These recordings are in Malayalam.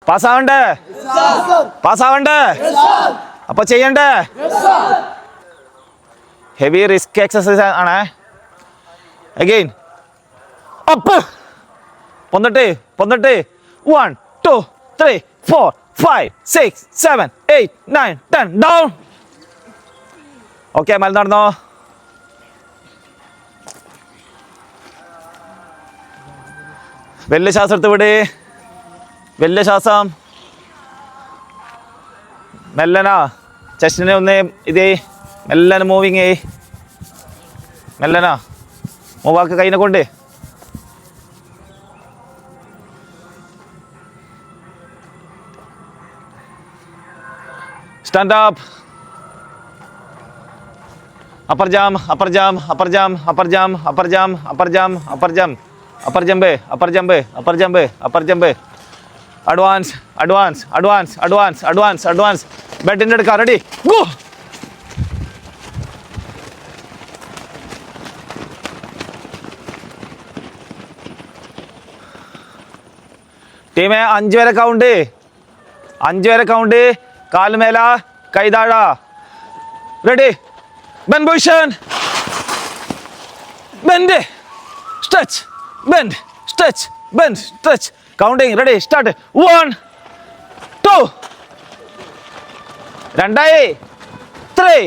പാസ്സാവണ്ടേ? പാസ്സാവണ്ടേ? അപ്പോൾ ചെയ്യണ്ടേ? ഹെവി റിസ്ക് എക്സസൈസ് ആണേ. അഗെയിൻ അപ്പ്, പൊന്നിട്ട് 1 2 3 4 5 6 7 8 9 10 ഡൗൺ. ഓക്കെ, മല നടന്നോ. വലിയ ശ്വാസം എടുത്ത് വിട്, വലിയ ശ്വാസം. മെല്ലനാ ചെസ്റ്റിനെ ഒന്ന് ഇതേ മെല്ലന മൂവിങ് മെല്ലനാ മൂവാക്ക് കൈനെ കൊണ്ട്. Stand up. Upper jump, upper jump, upper jump, upper jump, upper jump, upper jump, upper jump, upper jump, upper jump, upper jump, upper jump. Advance, advance, advance, advance, advance, advance. ബെഡിൻ്റെ എടുക്കാം. Ready, go. ടീമേ 5 വരെ കൗണ്ട്, 5 വരെ കൗണ്ട്. കാലുമേല കൈതാഴ. Ready, bend position, bend, stretch, bend, stretch, bend, stretch. Counting. Ready, start. 1 2 2 3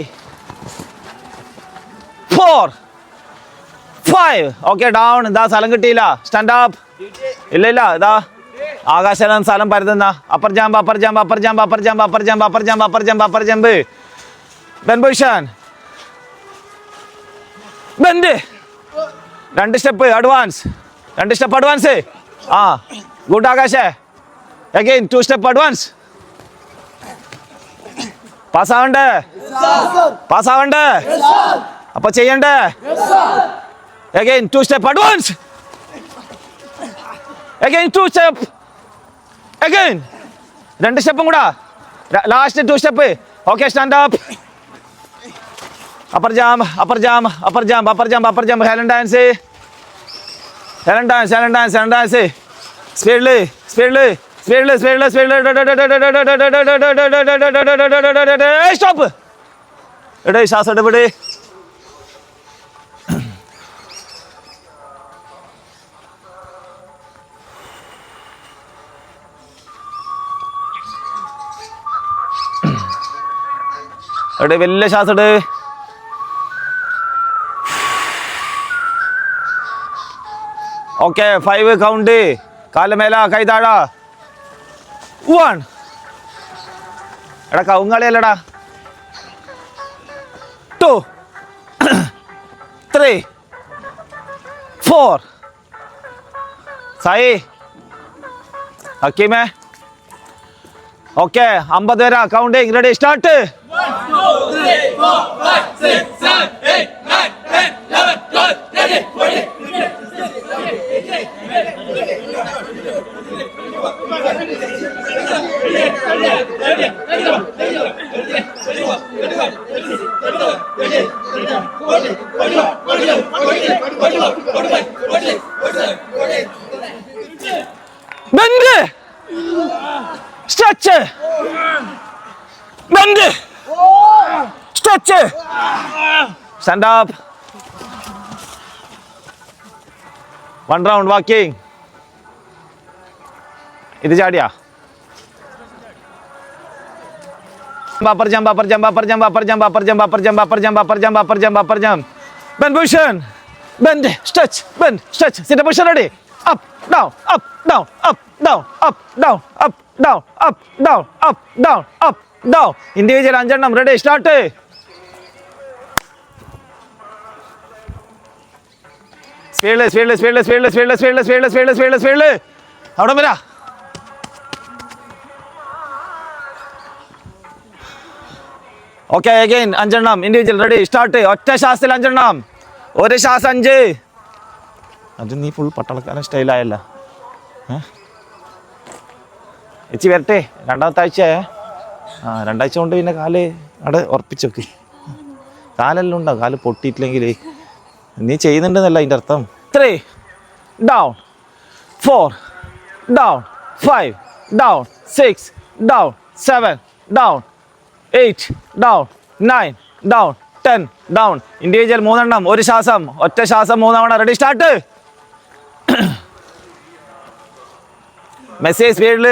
4 5. Okay, down. ഇതാ സ്ഥലം കിട്ടിയില്ല. Stand up. ഇല്ല ഇല്ല, ഇതാ ആകാശം സ്ഥലം പരതുന്ന. Upper jump, upper jump, upper jump, upper jump, upper jump, upper jump, upper jump, upper jump. Bend position, bend. 2 step advance, 2 step advance. ആ, ഗുഡ് ആകാശേ. Again 2 step advance. പാസ്സാവണ്ടേ? പാസ്സാവണ്ടേ? അപ്പൊ ചെയ്യണ്ടേ? Again 2 step advance. Again 2 step. Again 2 സ്റ്റെപ്പും കൂടാ. Last 2 step. Okay, stand up. Upper jump, upper jump, upper jump, upper jump, upper jump. Helen dance, Helen dance, Helen dance, Helen dance. സ്പീഡില്, സ്പീഡില്, സ്പീഡില്, സ്പീഡില്, സ്പീഡില്. സ്റ്റോപ്പ്. എടേ, ശ്വാസം ഇടപെട്. എടേ, വലിയ ശ്വാസം ഇട്. Okay, 5 count. കാലുമേല കൈതാഴ. 1. എടാ, കവുങ്കളിയല്ലടാ. 2 3 4. സായി, ഹക്കീമേ. ഓക്കെ, 50 വരാ. Counting. Ready, start. 1 2 3 4 5 6 7 8 9 10 11 12 13 14 bend, stretch, bend, stretch. Stand up. 1 round walking. ഇത് ചാടിയാ. Upper jump, upper jump, upper jump, upper jump, upper jump, upper jump, upper jump, upper jump, upper jump, upper jump. Bend position, bend, stretch, bend, stretch. Sit position. Ready, up down, up down, up down, up down, up down, up down, up down, up down. Individual 5 എണ്ണം. Ready, start. സ്പീഡില്, സ്പീഡില്, സ്പീഡില്, സ്പീഡില്, സ്പീഡില്, സ്പീഡില്, സ്പീഡില്, സ്പീഡില്, സ്പീഡില്, സ്പീഡില്. അവിടെ വരാ. ഓക്കെ, അഗൈൻ 5 എണ്ണം. ഇൻഡിവിജ്വൽ. Ready, start. ഒറ്റ ശ്വാസത്തിൽ 5 എണ്ണം. ഒരു ശ്വാസം 5. അത് നീ ഫുൾ പട്ടാളക്കാരൻ സ്റ്റൈലായല്ല. എച്ചി വരട്ടെ. 2ാമത്തെ ആഴ്ചയാ. 2 ആഴ്ച കൊണ്ട് പിന്നെ കാല് അവിടെ ഉറപ്പിച്ച് വെക്ക്. കാലെല്ലാം ഉണ്ടാവും. കാല് പൊട്ടിയിട്ടില്ലെങ്കിൽ നീ ചെയ്യുന്നുണ്ടെന്നല്ല അതിൻ്റെ അർത്ഥം. 3 down, 4 down, 5 down, 6, down, 7, down, 8, down, 9, down, 10, down. Individual 3 എണ്ണം, ഒരു ശ്വാസം, ഒറ്റ ശ്വാസം 3 തവണ. Ready, start. മെസ്സേജ് സ്പീഡിൽ